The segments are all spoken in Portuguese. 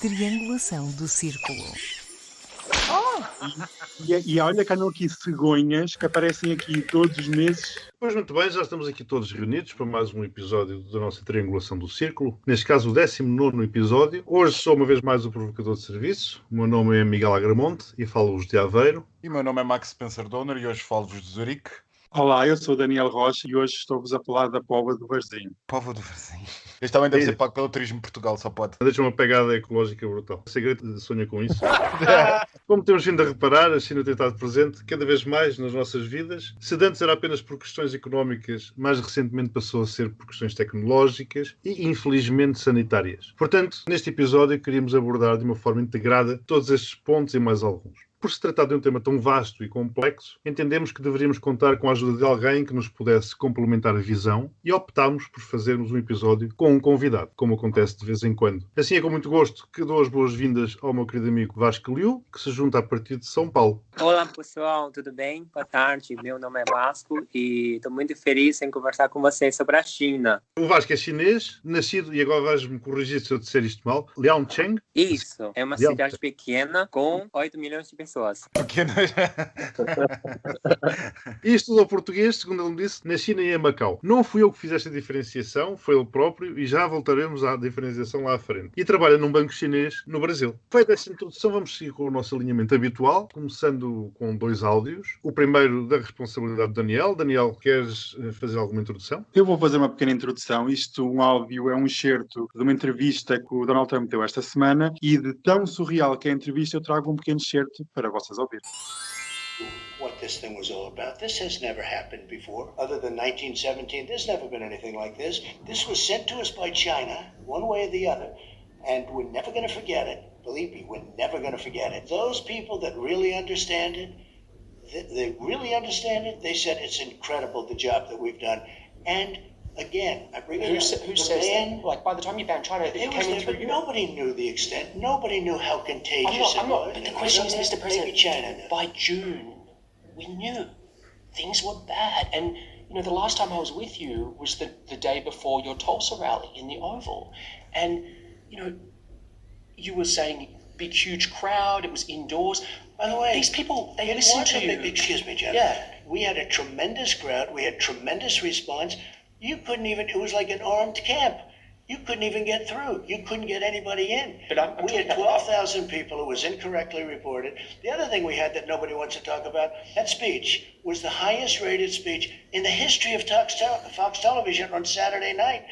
triangulação do círculo. E olha que andam aqui cegonhas que aparecem aqui todos os meses. Pois muito bem, já estamos aqui todos reunidos para mais um episódio da nossa triangulação do círculo. Neste caso, o 19º episódio. Hoje sou uma vez mais o provocador de serviço. O meu nome é Miguel Agramonte e falo-vos de Aveiro. E o meu nome é Max Spencer Donner e hoje falo-vos de Zurique. Olá, eu sou Daniel Rocha e hoje estou-vos a falar da Póvoa do Varzim. Póvoa do Varzim. Este também deve ser pago pelo Turismo de Portugal, só pode. Deixa uma pegada ecológica brutal. O segredo sonha com isso. Como temos vindo a reparar, a China tem estado presente cada vez mais nas nossas vidas. Se antes era apenas por questões económicas, mais recentemente passou a ser por questões tecnológicas e, infelizmente, sanitárias. Portanto, neste episódio queríamos abordar de uma forma integrada todos estes pontos e mais alguns. Por se tratar de um tema tão vasto e complexo, entendemos que deveríamos contar com a ajuda de alguém que nos pudesse complementar a visão e optámos por fazermos um episódio com um convidado, como acontece de vez em quando. Assim é com muito gosto que dou as boas-vindas ao meu querido amigo Vasco Liu, que se junta a partir de São Paulo. Olá pessoal, tudo bem? Boa tarde, meu nome é Vasco e estou muito feliz em conversar com vocês sobre a China. O Vasco é chinês, nascido, e agora vais-me corrigir se eu disser isto mal, Liaocheng? Isso, é uma cidade pequena com 8 milhões de pessoas. E estudou português, segundo ele me disse, na China e em Macau. Não fui eu que fiz esta diferenciação, foi ele próprio, e já voltaremos à diferenciação lá à frente. E trabalha num banco chinês no Brasil. Feita esta introdução, vamos seguir com o nosso alinhamento habitual, começando com 2 áudios. O primeiro da responsabilidade de Daniel. Daniel, queres fazer alguma introdução? Eu vou fazer uma pequena introdução. Um áudio é um excerto de uma entrevista que o Donald Trump deu esta semana e de tão surreal que é a entrevista eu trago um pequeno excerto para vocês ouvirem. What this thing was all about. This has never happened before. Other than 1917, there's never been anything like this. This was sent to us by China, one way or the other, and we're never going to forget it. Believe me, we're never going to forget it. Those people that really understand it, they really understand it, they said it's incredible the job that we've done. And again, I bring it up. Who says that? Like, by the time you banned China, it came in through Europe. Nobody knew the extent. Nobody knew how contagious I'm it not. was. But the question is, Mr. President, Maybe China knew. by June, we knew things were bad. And, you know, the last time I was with you was the day before your Tulsa rally in the Oval. And, you know, you were saying big, huge crowd, it was indoors. By the way, these people, they listen to you. Excuse me, gentlemen. Yeah. We had a tremendous crowd. We had tremendous response. You couldn't even, it was like an armed camp. You couldn't even get through. You couldn't get anybody in. But we had 12,000 people. It was incorrectly reported. The other thing we had that nobody wants to talk about, that speech was the highest rated speech in the history of Fox Television on Saturday night.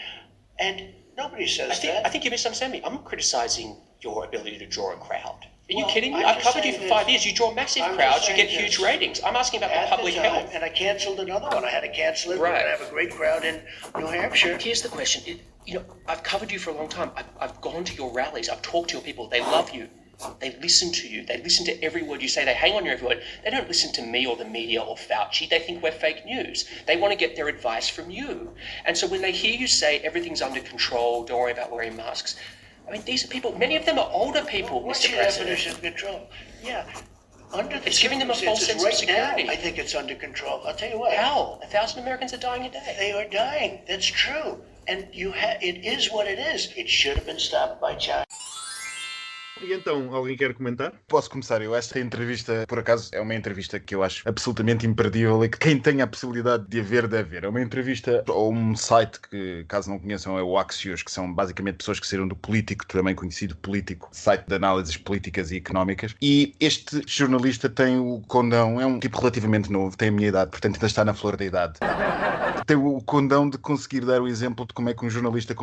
And nobody says that. I think you misunderstand me. I'm not criticizing your ability to draw a crowd. Are you Well, kidding me? I'm I've just covered you saying for 5 this. years. You draw massive I'm just crowds. You saying get huge this. ratings. I'm asking about the At public the time, health. and I canceled another one. I had to cancel it. We're Right. going to have a great crowd in New Hampshire. Here's the question. You know, I've covered you for a long time. I've gone to your rallies. I've talked to your people. They love you. They listen to you. They listen to every word you say. They hang on your every word. They don't listen to me or the media or Fauci. They think we're fake news. They want to get their advice from you. And so when they hear you say everything's under control, don't worry about wearing masks, I mean, these are people, many of them are older people, What's Mr. your President. definition of control? Yeah. Under the It's giving them a false circumstances sense of right now, security. I think it's under control. I'll tell you what. How? 1,000 Americans are dying a day. They are dying. That's true. And it is what it is. It should have been stopped by China. E então, alguém quer comentar? Posso começar? Esta entrevista, por acaso, é uma entrevista que eu acho absolutamente imperdível e que quem tem a possibilidade de a ver, deve ver. É uma entrevista a um site que, caso não conheçam, é o Axios, que são basicamente pessoas que saíram do Político, também conhecido Político, site de análises políticas e económicas. E este jornalista tem o condão, é um tipo relativamente novo, tem a minha idade, portanto ainda está na flor da idade. Tem o condão de conseguir dar o exemplo de como é que um jornalista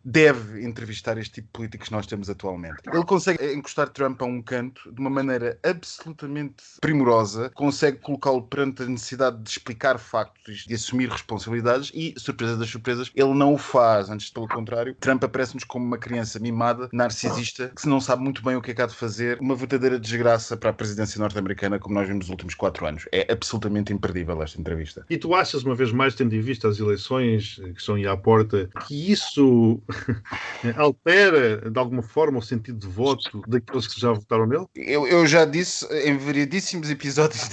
deve entrevistar este tipo de políticos que nós temos atualmente. Ele consegue encostar Trump a um canto de uma maneira absolutamente primorosa, consegue colocá-lo perante a necessidade de explicar factos, de assumir responsabilidades e, surpresa das surpresas, ele não o faz. Antes, pelo contrário, Trump aparece-nos como uma criança mimada, narcisista, que não sabe muito bem o que é que há de fazer, uma verdadeira desgraça para a presidência norte-americana, como nós vimos nos últimos 4 anos. É absolutamente imperdível esta entrevista. E tu achas, uma vez mais, tendo vista às eleições que estão aí à porta, que isso altera de alguma forma o sentido de voto daqueles que já votaram nele? Eu já disse em variedíssimos episódios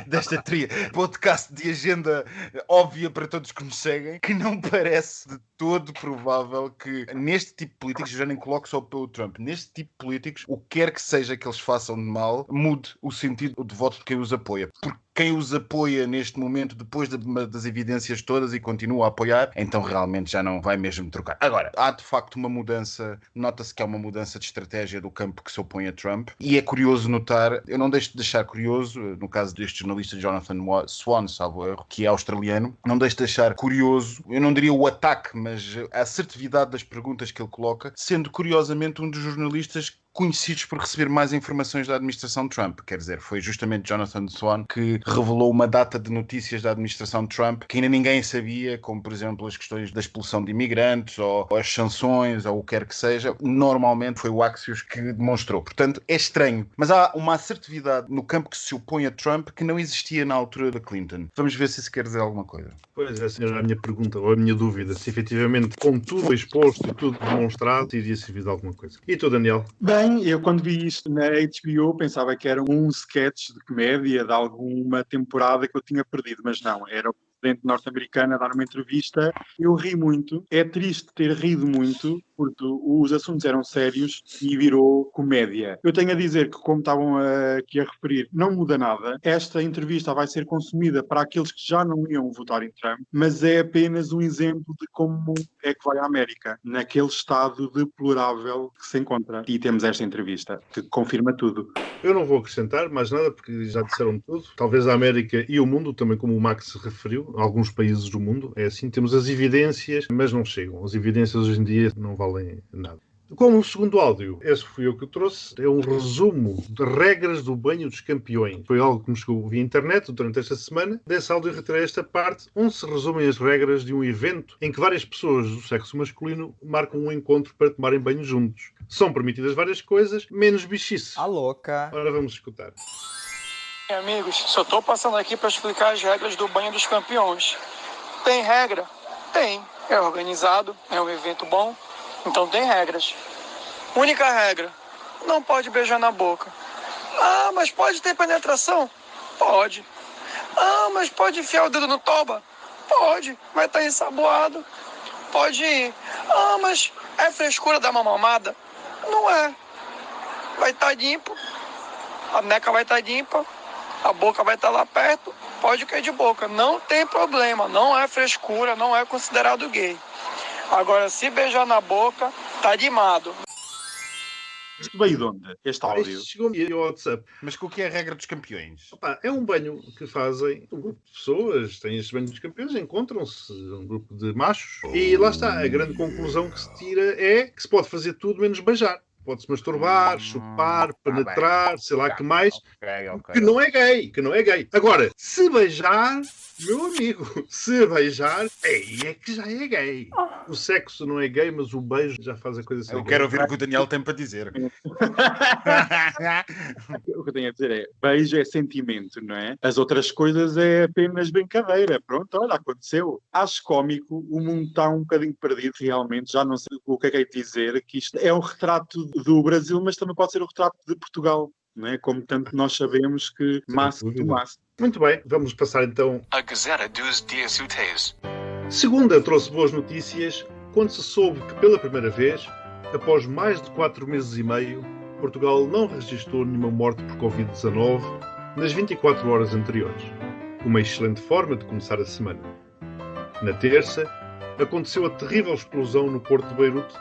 desta tria podcast de agenda óbvia para todos que nos seguem, que não parece de todo provável que neste tipo de políticos, eu já nem coloco só pelo Trump, neste tipo de políticos, o que quer que seja que eles façam de mal, mude o sentido de voto de quem os apoia. Porque quem os apoia neste momento, depois das evidências todas e continua a apoiar, então realmente já não vai mesmo trocar. Agora, há de facto uma mudança, nota-se que há uma mudança de estratégia do campo que se opõe a Trump, e é curioso notar, eu não deixo de achar curioso, no caso deste jornalista Jonathan Swan, salvo erro, que é australiano, não deixo de achar curioso, eu não diria o ataque, mas a assertividade das perguntas que ele coloca, sendo curiosamente um dos jornalistas conhecidos por receber mais informações da administração Trump. Quer dizer, foi justamente Jonathan Swan que revelou uma data de notícias da administração Trump que ainda ninguém sabia, como por exemplo as questões da expulsão de imigrantes ou as sanções ou o que quer que seja. Normalmente foi o Axios que demonstrou. Portanto, é estranho. Mas há uma assertividade no campo que se opõe a Trump que não existia na altura da Clinton. Vamos ver se isso quer dizer alguma coisa. Pois, essa era a minha pergunta, ou a minha dúvida, se efetivamente com tudo exposto e tudo demonstrado, iria servir de alguma coisa. E tu, Daniel? Bem, eu quando vi isto na HBO pensava que era um sketch de comédia de alguma temporada que eu tinha perdido, mas não, era o presidente norte-americano a dar uma entrevista. Eu ri muito, é triste ter rido muito, porque os assuntos eram sérios e virou comédia. Eu tenho a dizer que, como estavam aqui a referir, não muda nada. Esta entrevista vai ser consumida para aqueles que já não iam votar em Trump, mas é apenas um exemplo de como é que vai a América, naquele estado deplorável que se encontra. E temos esta entrevista, que confirma tudo. Eu não vou acrescentar mais nada, porque já disseram tudo. Talvez a América e o mundo, também como o Max se referiu, alguns países do mundo, é assim, temos as evidências, mas não chegam. As evidências hoje em dia não valem nada. Como o segundo áudio, esse fui eu que o trouxe, é um resumo de regras do banho dos campeões. Foi algo que me chegou via internet durante esta semana. Desse áudio retirei esta parte, onde se resumem as regras de um evento em que várias pessoas do sexo masculino marcam um encontro para tomarem banho juntos. São permitidas várias coisas, menos bichice. A louca. Agora vamos escutar. Amigos, só estou passando aqui para explicar as regras do banho dos campeões. Tem regra? Tem. É organizado, é um evento bom, então tem regras. Única regra, não pode beijar na boca. Ah, mas pode ter penetração? Pode. Ah, mas pode enfiar o dedo no toba? Pode, vai estar ensaboado. Pode ir. Ah, mas é frescura dar uma mamada? Não é. Vai estar limpo, a neca vai estar limpa, a boca vai estar lá perto, pode cair de boca. Não tem problema, não é frescura, não é considerado gay. Agora, se beijar na boca, tá limado. Isto veio de onde? Este áudio? Isto chegou-me ao WhatsApp. Mas com o que é a regra dos campeões? Opa, é um banho que fazem um grupo de pessoas, têm este banho dos campeões, encontram-se um grupo de machos e lá está, a grande conclusão que se tira é que se pode fazer tudo menos beijar. Pode-se masturbar, chupar, penetrar, sei lá que mais, Okay. que não é gay. Agora, se beijar, meu amigo, se beijar, aí é que já é gay. O sexo não é gay, mas o beijo já faz a coisa ser Eu gay. quero ouvir o que o Daniel tem para dizer. O que eu tenho a dizer é, beijo é sentimento, não é? As outras coisas é apenas brincadeira. Pronto, olha, aconteceu. Acho cómico, o mundo está um bocadinho perdido, realmente. Já não sei o que é dizer, que isto é um retrato do Brasil, mas também pode ser um retrato de Portugal, não é? Como tanto nós sabemos que massa do massa. Muito bem, vamos passar então. A Gazeta dos Dias Úteis. Segunda trouxe boas notícias quando se soube que pela primeira vez, após mais de 4 meses e meio, Portugal não registrou nenhuma morte por Covid-19 nas 24 horas anteriores. Uma excelente forma de começar a semana. Na terça, aconteceu a terrível explosão no porto de Beirute,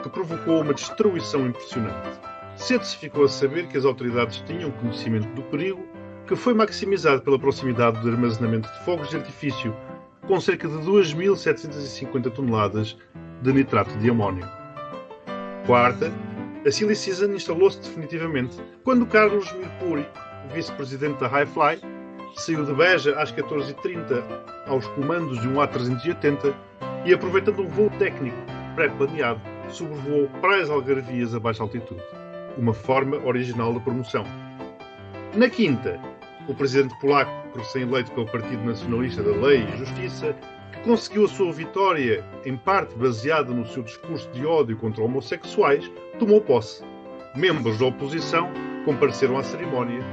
que provocou uma destruição impressionante. Cedo se ficou a saber que as autoridades tinham conhecimento do perigo, que foi maximizado pela proximidade do armazenamento de fogos de artifício, com cerca de 2.750 toneladas de nitrato de amónio. Quarta, a Silly Season instalou-se definitivamente, quando Carlos Mirpuri, vice-presidente da Hi-Fly, saiu de Beja às 14h30 aos comandos de um A380 e, aproveitando um voo técnico pré-planeado, sobrevoou praias algarvias a baixa altitude. Uma forma original de promoção. Na quinta, o presidente polaco, recém-eleito pelo Partido Nacionalista da Lei e Justiça, que conseguiu a sua vitória, em parte baseada no seu discurso de ódio contra homossexuais, tomou posse. Membros da oposição compareceram à cerimónia,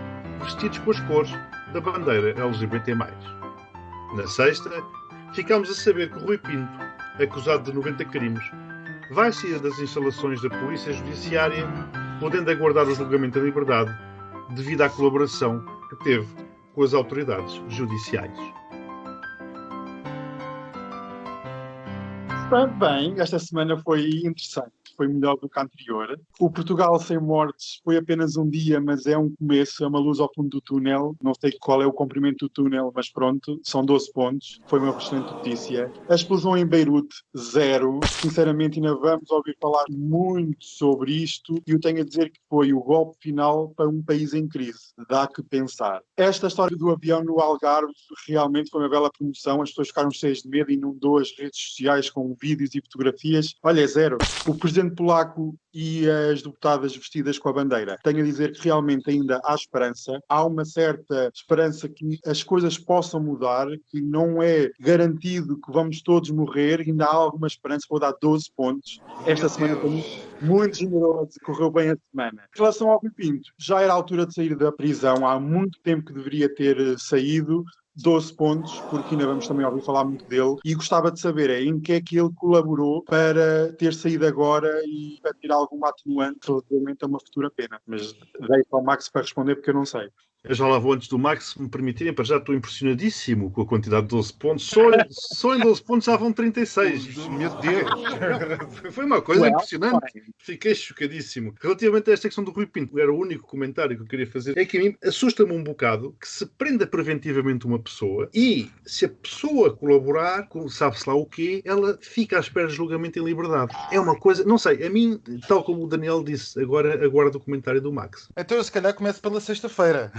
vestidos com as cores da bandeira LGBT+. Na sexta, ficámos a saber que Rui Pinto, acusado de 90 crimes, vai sair das instalações da Polícia Judiciária, podendo aguardar o julgamento em liberdade, devido à colaboração que teve com as autoridades judiciais. Bem, esta semana foi interessante, foi melhor do que a anterior. O Portugal sem mortes foi apenas um dia, mas é um começo, é uma luz ao fundo do túnel. Não sei qual é o comprimento do túnel, mas pronto, são 12 pontos. Foi uma excelente notícia. A explosão em Beirute, 0. Sinceramente, ainda vamos ouvir falar muito sobre isto e eu tenho a dizer que foi o golpe final para um país em crise. Dá que pensar. Esta história do avião no Algarve realmente foi uma bela promoção. As pessoas ficaram cheias de medo e inundou as redes sociais com vídeos e fotografias. Olha, é 0. O presidente polaco e as deputadas vestidas com a bandeira. Tenho a dizer que realmente ainda há esperança. Há uma certa esperança que as coisas possam mudar, que não é garantido que vamos todos morrer. Ainda há alguma esperança. Vou dar 12 pontos. Esta semana foi muito generoso. Correu bem a semana. Em relação ao Rui Pinto, já era a altura de sair da prisão. Há muito tempo que deveria ter saído. 12 pontos, porque ainda vamos também ouvir falar muito dele, e gostava de saber em que é que ele colaborou para ter saído agora e para tirar alguma atenuante relativamente a uma futura pena. Mas deixo ao Max para responder porque eu não sei. Eu já lá vou antes do Max, se me permitirem, para já estou impressionadíssimo com a quantidade de 12 pontos. Só em 12 pontos já vão 36. Meu Deus! Foi uma coisa impressionante. Fiquei chocadíssimo. Relativamente a esta questão do Rui Pinto, era o único comentário que eu queria fazer. É que a mim assusta-me um bocado que se prenda preventivamente uma pessoa e, se a pessoa colaborar com sabe-se lá o quê, ela fica à espera de julgamento em liberdade. É uma coisa, não sei, a mim, tal como o Daniel disse, agora aguardo o comentário do Max. Então eu se calhar começo pela sexta-feira.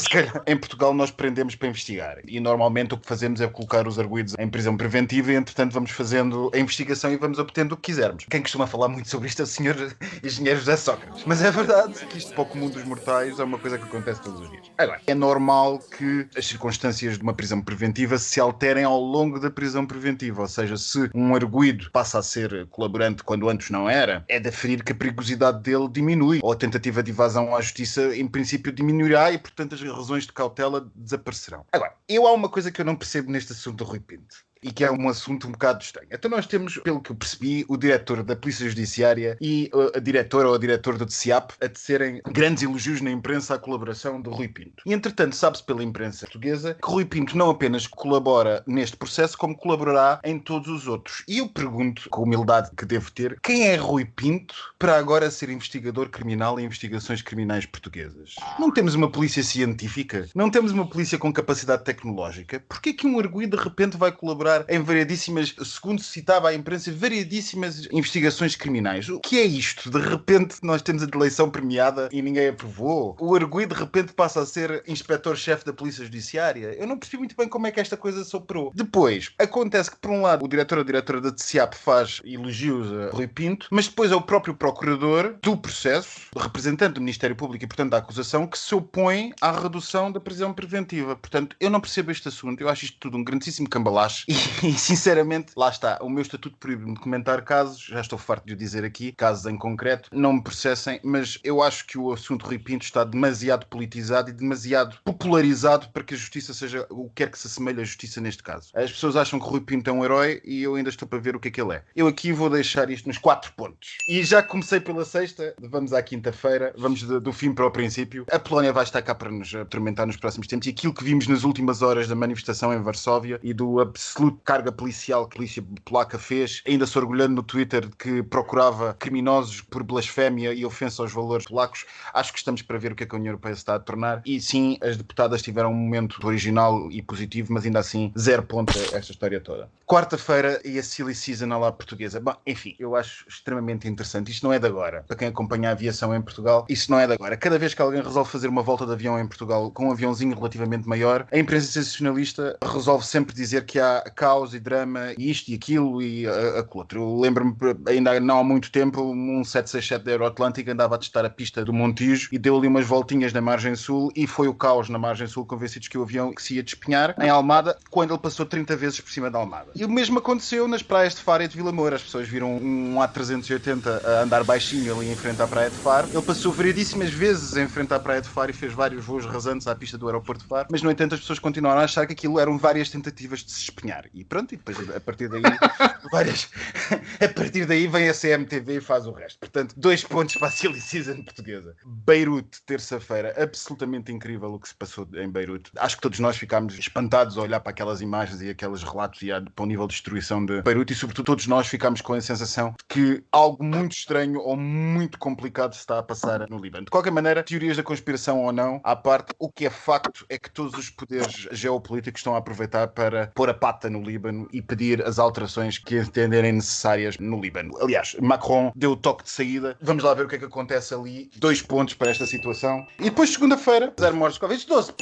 Se calhar. Em Portugal nós prendemos para investigar e normalmente o que fazemos é colocar os arguidos em prisão preventiva e entretanto vamos fazendo a investigação e vamos obtendo o que quisermos. Quem costuma falar muito sobre isto é o senhor engenheiro José Sócrates, mas é verdade que isto para o comum dos mortais é uma coisa que acontece todos os dias. Agora, é normal que as circunstâncias de uma prisão preventiva se alterem ao longo da prisão preventiva, ou seja, se um arguido passa a ser colaborante quando antes não era, é de aferir que a perigosidade dele diminui, ou a tentativa de evasão à justiça em princípio diminuirá e, portanto, as razões de cautela desaparecerão. Agora, há uma coisa que eu não percebo neste assunto do Rui Pinto. E que é um assunto um bocado estranho. Então nós temos, pelo que eu percebi, o diretor da Polícia Judiciária e a diretora ou a diretor do DCAP a tecerem grandes elogios na imprensa à colaboração do Rui Pinto. E entretanto sabe-se pela imprensa portuguesa que Rui Pinto não apenas colabora neste processo, como colaborará em todos os outros. E eu pergunto, com a humildade que devo ter, quem é Rui Pinto para agora ser investigador criminal em investigações criminais portuguesas? Não temos uma polícia científica? Não temos uma polícia com capacidade tecnológica? Porquê que um arguido de repente vai colaborar em variedíssimas, segundo se citava a imprensa, variedíssimas investigações criminais? O que é isto? De repente nós temos a eleição premiada e ninguém aprovou? O arguido de repente passa a ser inspetor-chefe da Polícia Judiciária? Eu não percebi muito bem como é que esta coisa se operou. Depois, acontece que por um lado o diretor ou a diretora da TCAP faz elogios a Rui Pinto, mas depois é o próprio procurador do processo, o representante do Ministério Público e portanto da acusação, que se opõe à redução da prisão preventiva. Portanto, eu não percebo este assunto, eu acho isto tudo um grandíssimo cambalache e sinceramente, lá está, o meu estatuto proíbe-me de comentar casos, já estou farto de o dizer aqui, casos em concreto, não me processem, mas eu acho que o assunto Rui Pinto está demasiado politizado e demasiado popularizado para que a justiça seja o que quer que se assemelhe à justiça neste caso. As pessoas acham que o Rui Pinto é um herói e eu ainda estou para ver o que é que ele é. Eu aqui vou deixar isto nos 4 pontos. E já comecei pela sexta, vamos à quinta-feira, vamos do fim para o princípio. A Polónia vai estar cá para nos atormentar nos próximos tempos e aquilo que vimos nas últimas horas da manifestação em Varsóvia e do absoluto carga policial que a polícia polaca fez, ainda se orgulhando no Twitter de que procurava criminosos por blasfémia e ofensa aos valores polacos, acho que estamos para ver o que é que a União Europeia se está a tornar. E sim, as deputadas tiveram um momento original e positivo, mas ainda assim 0 ponto a esta história toda. Quarta-feira e a Silly Season à lá portuguesa. Bom, enfim, eu acho extremamente interessante. Isto não é de agora. Para quem acompanha a aviação em Portugal, isto não é de agora. Cada vez que alguém resolve fazer uma volta de avião em Portugal com um aviãozinho relativamente maior, a imprensa sensacionalista resolve sempre dizer que há caos e drama, e isto e aquilo e aquilo outro. Eu lembro-me, ainda não há muito tempo, um 767 da Euroatlântica andava a testar a pista do Montijo e deu ali umas voltinhas na margem sul e foi o caos na margem sul, convencidos que o avião que se ia despenhar em Almada, quando ele passou 30 vezes por cima da Almada. E o mesmo aconteceu nas praias de Faro e de Vila Moura. As pessoas viram um A380 a andar baixinho ali em frente à praia de Faro. Ele passou variedíssimas vezes em frente à praia de Faro e fez vários voos rasantes à pista do aeroporto de Faro, mas no entanto as pessoas continuaram a achar que aquilo eram várias tentativas de se espinhar. E pronto, e depois a partir daí a partir daí vem a CMTV e faz o resto. Portanto, 2 pontos para a Silly Season portuguesa. Beirute, terça-feira, absolutamente incrível o que se passou em Beirute. Acho que todos nós ficámos espantados a olhar para aquelas imagens e aqueles relatos e para o nível de destruição de Beirute e sobretudo todos nós ficámos com a sensação de que algo muito estranho ou muito complicado se está a passar no Líbano. De qualquer maneira, teorias da conspiração ou não, à parte, o que é facto é que todos os poderes geopolíticos estão a aproveitar para pôr a pata no Líbano e pedir as alterações que entenderem necessárias no Líbano. Aliás, Macron deu o toque de saída. Vamos lá ver o que é que acontece ali. 2 pontos para esta situação. E depois, segunda-feira, 0 mortes de Covid. 12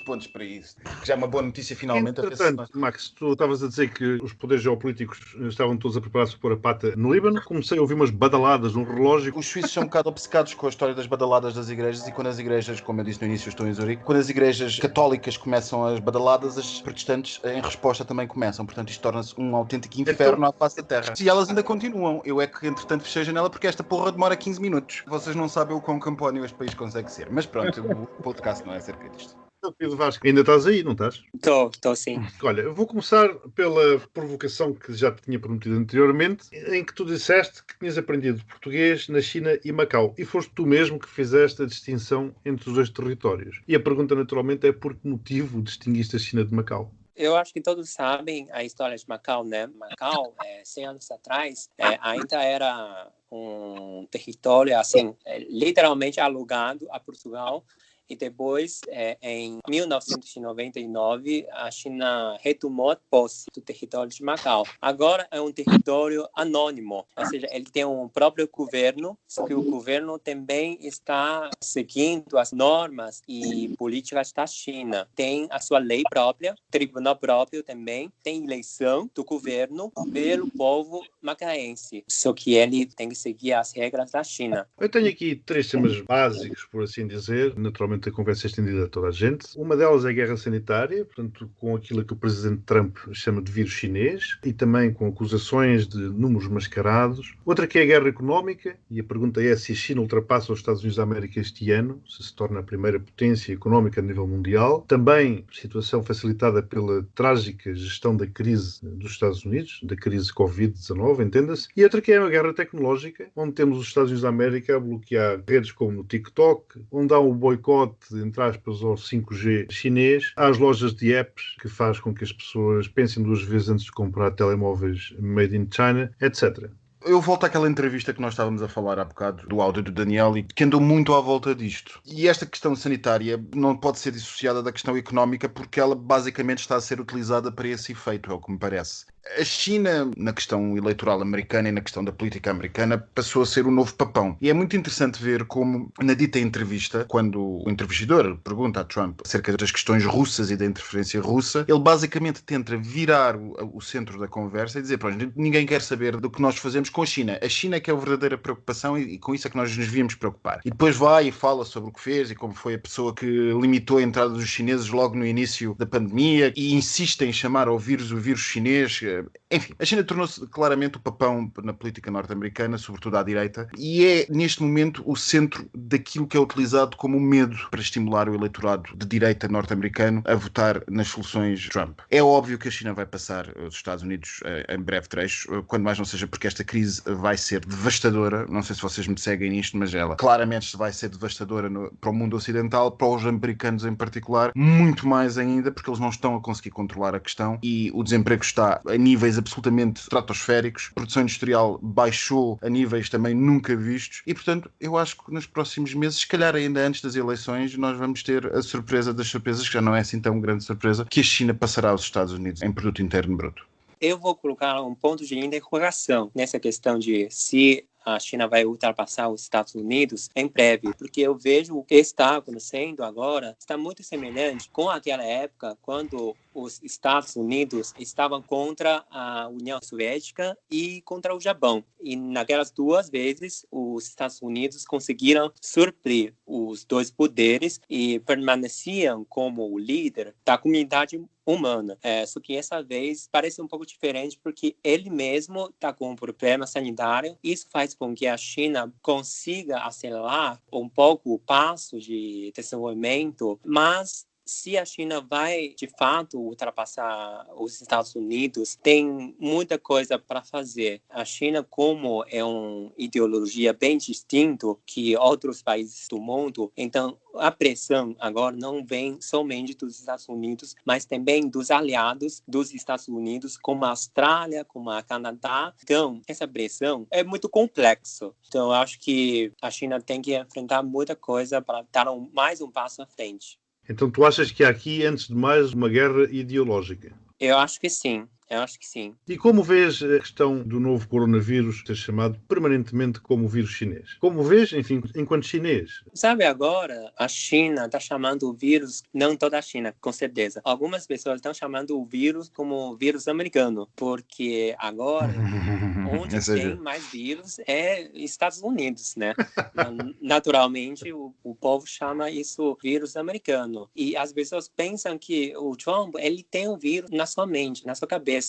pontos para isso. Já é uma boa notícia finalmente. Entretanto, Max, tu estavas a dizer que os poderes geopolíticos estavam todos a preparar-se para pôr a pata no Líbano. Comecei a ouvir umas badaladas, um relógio. Os suíços são um bocado obcecados com a história das badaladas das igrejas e quando as igrejas, como eu disse no início, eu estou em Zurique, quando as igrejas católicas começam as badaladas, as protestantes em resposta também começam. Portanto, isto torna-se um autêntico inferno à face da terra. E elas ainda continuam. Eu é que, entretanto, fechei a janela porque esta porra demora 15 minutos. Vocês não sabem o quão campónio este país consegue ser. Mas pronto, o podcast não é acerca disto. Pedro Vasco, ainda estás aí, não estás? Estou sim. Olha, eu vou começar pela provocação que já te tinha prometido anteriormente, em que tu disseste que tinhas aprendido português na China e Macau. E foste tu mesmo que fizeste a distinção entre os 2 territórios. E a pergunta, naturalmente, é por que motivo distinguiste a China de Macau? Eu acho que todos sabem a história de Macau, né? Macau, 100 anos atrás, ainda era um território, assim, literalmente alugado a Portugal. E depois, em 1999, a China retomou a posse do território de Macau. Agora é um território anônimo, ou seja, ele tem um próprio governo, só que o governo também está seguindo as normas e políticas da China. Tem a sua lei própria, tribunal próprio também, tem eleição do governo pelo povo macaense, só que ele tem que seguir as regras da China. Eu tenho aqui 3 temas básicos, por assim dizer, naturalmente a conversa estendida a toda a gente. Uma delas é a guerra sanitária, portanto, com aquilo que o presidente Trump chama de vírus chinês, e também com acusações de números mascarados. Outra que é a guerra económica, e a pergunta é se a China ultrapassa os Estados Unidos da América este ano, se torna a primeira potência económica a nível mundial. Também situação facilitada pela trágica gestão da crise dos Estados Unidos, da crise Covid-19, entenda-se. E outra que é a guerra tecnológica, onde temos os Estados Unidos da América a bloquear redes como o TikTok, onde há um boicote, entre aspas, ao 5G chinês, às lojas de apps, que faz com que as pessoas pensem 2 vezes antes de comprar telemóveis made in China, etc. Eu volto àquela entrevista que nós estávamos a falar há bocado, do áudio do Daniel, e que andou muito à volta disto. E esta questão sanitária não pode ser dissociada da questão económica porque ela basicamente está a ser utilizada para esse efeito, é o que me parece. A China, na questão eleitoral americana e na questão da política americana, passou a ser o novo papão. E é muito interessante ver como, na dita entrevista, quando o entrevistador pergunta a Trump acerca das questões russas e da interferência russa, ele basicamente tenta virar o centro da conversa e dizer, pronto, ninguém quer saber do que nós fazemos com a China. A China é que é a verdadeira preocupação e com isso é que nós nos devíamos preocupar. E depois vai e fala sobre o que fez e como foi a pessoa que limitou a entrada dos chineses logo no início da pandemia e insiste em chamar ao vírus o vírus chinês. Enfim, a China tornou-se claramente o papão na política norte-americana, sobretudo à direita, e é neste momento o centro daquilo que é utilizado como medo para estimular o eleitorado de direita norte-americano a votar nas soluções Trump. É óbvio que a China vai passar os Estados Unidos em breve trecho, quando mais não seja porque esta crise vai ser devastadora. Não sei se vocês me seguem nisto, mas ela claramente vai ser devastadora para o mundo ocidental, para os americanos em particular, muito mais ainda, porque eles não estão a conseguir controlar a questão e o desemprego está a níveis absolutamente estratosféricos, a produção industrial baixou a níveis também nunca vistos e, portanto, eu acho que nos próximos meses, se calhar ainda antes das eleições, nós vamos ter a surpresa das surpresas, que já não é assim tão grande surpresa, que a China passará aos Estados Unidos em produto interno bruto. Eu vou colocar um ponto de interrogação nessa questão de se a China vai ultrapassar os Estados Unidos em breve, porque eu vejo o que está acontecendo agora está muito semelhante com aquela época quando os Estados Unidos estavam contra a União Soviética e contra o Japão. E naquelas duas vezes, os Estados Unidos conseguiram suprir os dois poderes e permaneciam como o líder da comunidade humana. Só que essa vez parece um pouco diferente porque ele mesmo está com um problema sanitário. Isso faz com que a China consiga acelerar um pouco o passo de desenvolvimento, mas se a China vai, de fato, ultrapassar os Estados Unidos, tem muita coisa para fazer. A China, como é uma ideologia bem distinta que outros países do mundo, então a pressão agora não vem somente dos Estados Unidos, mas também dos aliados dos Estados Unidos, como a Austrália, como a Canadá. Então, essa pressão é muito complexa. Então, eu acho que a China tem que enfrentar muita coisa para dar mais um passo à frente. Então tu achas que há aqui, antes de mais, uma guerra ideológica? Eu acho que sim. E como vês a questão do novo coronavírus ser chamado permanentemente como o vírus chinês? Como vês, enfim, enquanto chinês? Sabe, agora a China está chamando o vírus, não toda a China, com certeza. Algumas pessoas estão chamando o vírus como vírus americano, porque agora onde tem mais vírus é Estados Unidos, né? Naturalmente, o povo chama isso vírus americano. E as pessoas pensam que o Trump, ele tem o vírus na sua mente, na sua cabeça.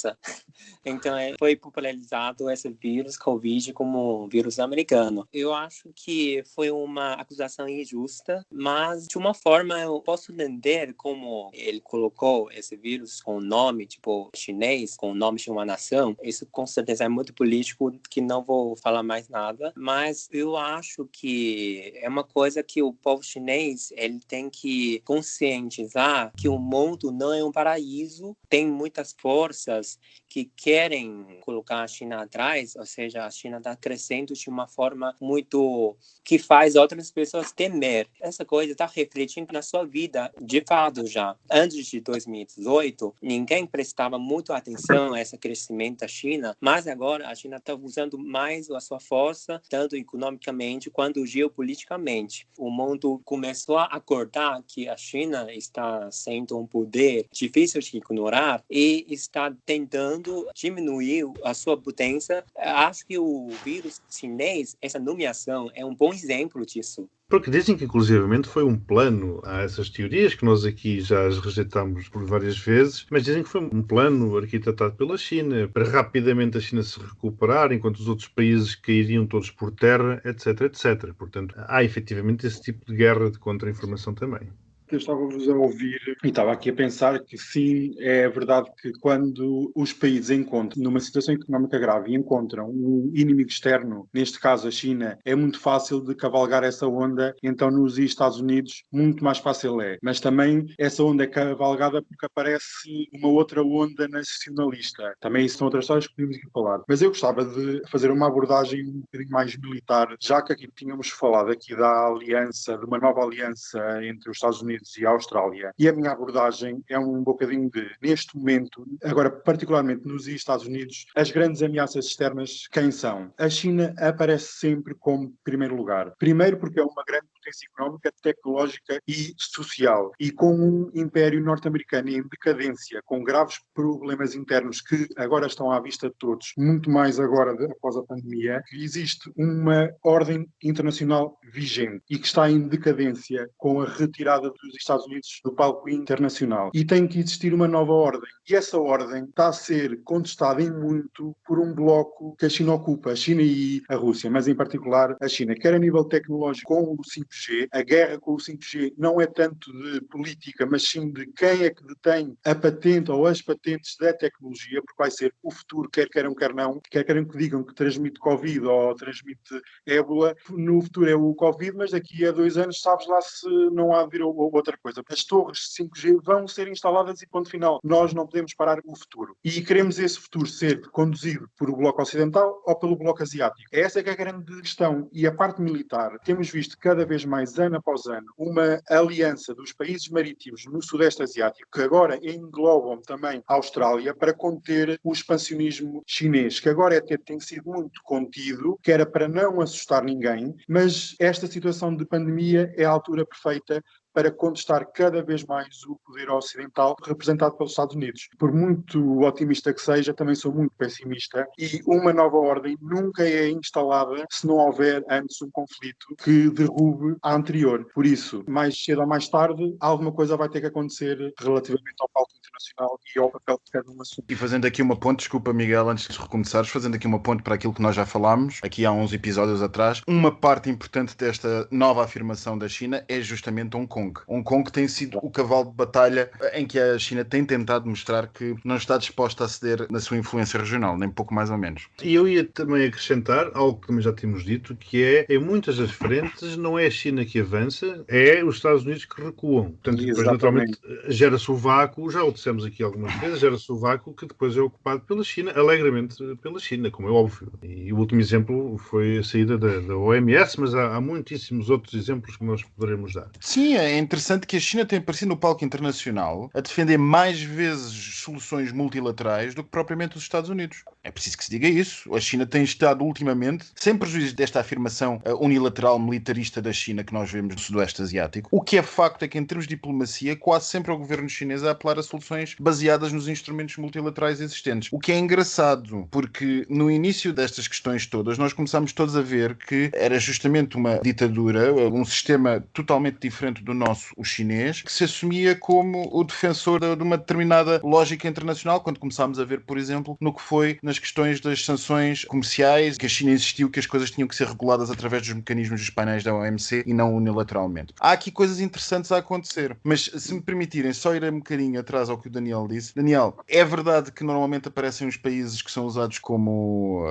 Então, foi popularizado esse vírus, Covid, como vírus americano. Eu acho que foi uma acusação injusta, mas de uma forma eu posso entender como ele colocou esse vírus com o nome, tipo, chinês, com o nome de uma nação. Isso com certeza é muito político, que não vou falar mais nada, mas eu acho que é uma coisa que o povo chinês, ele tem que conscientizar que o mundo não é um paraíso, tem muitas forças que querem colocar a China atrás, ou seja, a China está crescendo de uma forma muito que faz outras pessoas temer. Essa coisa está refletindo na sua vida, de fato já. Antes de 2018, ninguém prestava muito atenção a esse crescimento da China, mas agora a China está usando mais a sua força, tanto economicamente quanto geopoliticamente. O mundo começou a acordar que a China está sendo um poder difícil de ignorar e está tentando diminuir a sua potência. Acho que o vírus chinês, essa nomeação, é um bom exemplo disso. Porque dizem que, inclusivamente, foi um plano. Há essas teorias que nós aqui já as rejeitamos por várias vezes, mas dizem que foi um plano arquitetado pela China para rapidamente a China se recuperar, enquanto os outros países cairiam todos por terra, etc, etc. Portanto, há efetivamente esse tipo de guerra de contra-informação também. Eu estava-vos a ouvir e estava aqui a pensar que sim, é verdade que quando os países encontram, numa situação económica grave, e encontram um inimigo externo, neste caso a China, é muito fácil de cavalgar essa onda, então nos Estados Unidos muito mais fácil é. Mas também essa onda é cavalgada porque aparece uma outra onda nacionalista. Também isso são outras histórias que podemos aqui falar. Mas eu gostava de fazer uma abordagem um bocadinho mais militar, já que aqui tínhamos falado aqui da aliança, de uma nova aliança entre os Estados Unidos e a Austrália. E a minha abordagem é um bocadinho de, neste momento, agora particularmente nos Estados Unidos, as grandes ameaças externas, quem são? A China aparece sempre como primeiro lugar. Primeiro porque é uma grande potência económica, tecnológica e social. E com um império norte-americano em decadência, com graves problemas internos que agora estão à vista de todos, muito mais agora após a pandemia, existe uma ordem internacional vigente e que está em decadência com a retirada dos Estados Unidos do palco internacional. E tem que existir uma nova ordem. E essa ordem está a ser contestada em muito por um bloco que a China ocupa, a China e a Rússia, mas em particular a China, quer a nível tecnológico com o 5G. A guerra com o 5G não é tanto de política, mas sim de quem é que detém a patente ou as patentes da tecnologia, porque vai ser o futuro, quer queiram, quer não, quer queiram que digam que transmite Covid ou transmite ébola, no futuro é o Covid, mas daqui a 2 anos sabes lá se não há de vir outra coisa. As torres 5G vão ser instaladas e ponto final. Nós não podemos parar o futuro. E queremos esse futuro ser conduzido por o Bloco Ocidental ou pelo Bloco Asiático. Essa é que é a grande questão. E a parte militar, temos visto cada vez mais, ano após ano, uma aliança dos países marítimos no Sudeste Asiático, que agora englobam também a Austrália, para conter o expansionismo chinês, que agora tem sido muito contido, que era para não assustar ninguém, mas esta situação de pandemia é a altura perfeita para contestar cada vez mais o poder ocidental representado pelos Estados Unidos. Por muito otimista que seja, também sou muito pessimista e uma nova ordem nunca é instalada se não houver antes um conflito que derrube a anterior. Por isso, mais cedo ou mais tarde, alguma coisa vai ter que acontecer relativamente ao palco internacional e ao papel que cada um assume. E fazendo aqui uma ponte, desculpa Miguel, antes de recomeçares, fazendo aqui uma ponte para aquilo que nós já falámos, aqui há uns episódios atrás, uma parte importante desta nova afirmação da China é justamente Hong Kong. Hong Kong tem sido o cavalo de batalha em que a China tem tentado mostrar que não está disposta a ceder na sua influência regional, nem pouco mais ou menos. E eu ia também acrescentar algo que também já tínhamos dito, que é, em muitas das frentes, não é a China que avança, é os Estados Unidos que recuam. Portanto, depois, naturalmente, gera-se o vácuo, já o dissemos aqui algumas vezes, gera-se o vácuo que depois é ocupado pela China, alegremente pela China, como é óbvio. E o último exemplo foi a saída da OMS, mas há muitíssimos outros exemplos que nós poderemos dar. Sim, é interessante que a China tem aparecido no palco internacional a defender mais vezes soluções multilaterais do que propriamente os Estados Unidos. É preciso que se diga isso. A China tem estado ultimamente, sem prejuízo desta afirmação unilateral militarista da China que nós vemos no Sudoeste Asiático, o que é facto é que em termos de diplomacia quase sempre é o governo chinês a apelar a soluções baseadas nos instrumentos multilaterais existentes. O que é engraçado, porque no início destas questões todas nós começámos todos a ver que era justamente uma ditadura, um sistema totalmente diferente do nosso, o chinês, que se assumia como o defensor de uma determinada lógica internacional, quando começámos a ver, por exemplo, no que foi nas questões das sanções comerciais, que a China insistiu que as coisas tinham que ser reguladas através dos mecanismos dos painéis da OMC e não unilateralmente. Há aqui coisas interessantes a acontecer, mas se me permitirem só ir um bocadinho atrás ao que o Daniel disse. Daniel, é verdade que normalmente aparecem os países que são usados como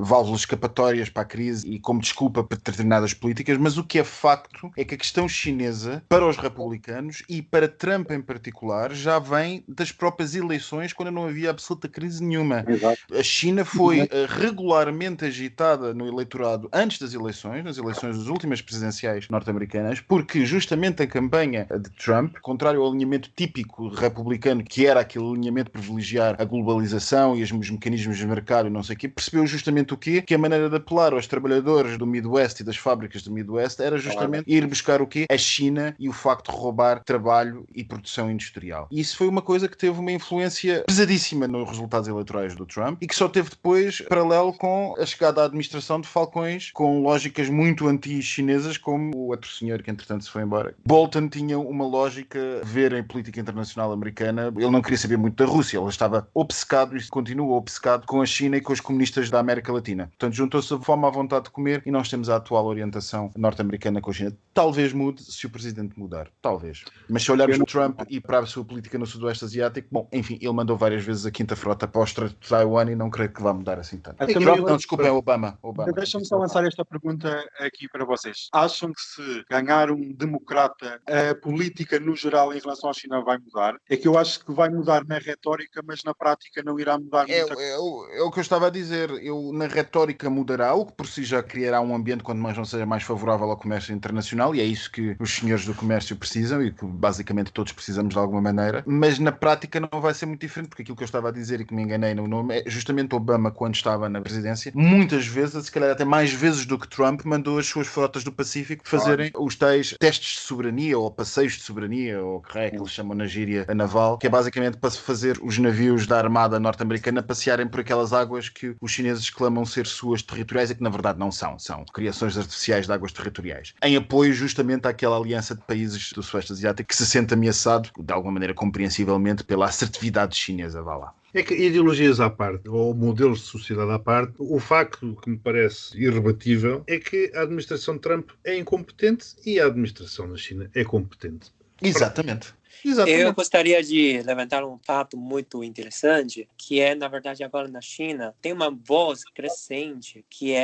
válvulas escapatórias para a crise e como desculpa para determinadas políticas, mas o que é facto é que a questão chinesa, para os republicanos e para Trump em particular, já vem das próprias eleições, quando não havia absoluta crise nenhuma. Exato. A China foi regularmente agitada no eleitorado antes das eleições, nas eleições das últimas presidenciais norte-americanas, porque justamente a campanha de Trump, contrário ao alinhamento típico republicano, que era aquele alinhamento de privilegiar a globalização e os mecanismos de mercado e não sei o quê, percebeu justamente o quê? Que a maneira de apelar aos trabalhadores do Midwest e das fábricas do Midwest era justamente ir buscar o quê? A China e o facto de roubar trabalho e produção industrial. E isso foi uma coisa que teve uma influência pesadíssima nos resultados eleitorais do Trump e que só teve depois paralelo com a chegada à administração de falcões com lógicas muito anti-chinesas, como o outro senhor que entretanto se foi embora. Bolton tinha uma lógica de ver em política internacional americana, ele não queria saber muito da Rússia, ele estava obcecado e continua obcecado com a China e com os comunistas da América Latina. Portanto, juntou-se a fome à vontade de comer e nós temos a atual orientação norte-americana com a China. Talvez mude se o presidente mudar. Talvez. Mas se olharmos para Trump e para a sua política no Sudoeste Asiático, bom, enfim, ele mandou várias vezes a quinta frota para o Estreito de Taiwan e não creio que vá mudar assim tanto. Não, desculpa, é Obama. Deixa-me só lançar esta pergunta aqui para vocês. Acham que se ganhar um democrata, a política no geral em relação à China vai mudar? É que eu acho que vai mudar na retórica, mas na prática não irá mudar muita coisa. É o que eu estava a dizer. Na retórica mudará, o que por si já criará um ambiente quando mais não seja mais favorável ao comércio internacional, e é isso que os senhores do comércio precisam e que basicamente todos precisamos de alguma maneira, mas na prática não vai ser muito diferente, porque aquilo que eu estava a dizer e que me enganei no nome é justamente Obama, quando estava na presidência, muitas vezes, se calhar até mais vezes do que Trump, mandou as suas frotas do Pacífico fazerem os tais testes de soberania ou passeios de soberania, ou o que é que eles chamam na gíria naval, que é basicamente para se fazer os navios da Armada norte-americana passearem por aquelas águas que os chineses clamam ser suas territoriais e que na verdade não são criações artificiais de águas territoriais, em apoio justamente àquela aliança de países do Sudeste Asiático que se sente ameaçado, de alguma maneira compreensivelmente, pela assertividade chinesa, vá lá. É que ideologias à parte, ou modelos de sociedade à parte, o facto que me parece irrebatível é que a administração de Trump é incompetente e a administração na China é competente. Exatamente. Eu gostaria de levantar um fato muito interessante, que é, na verdade, agora na China, tem uma voz crescente que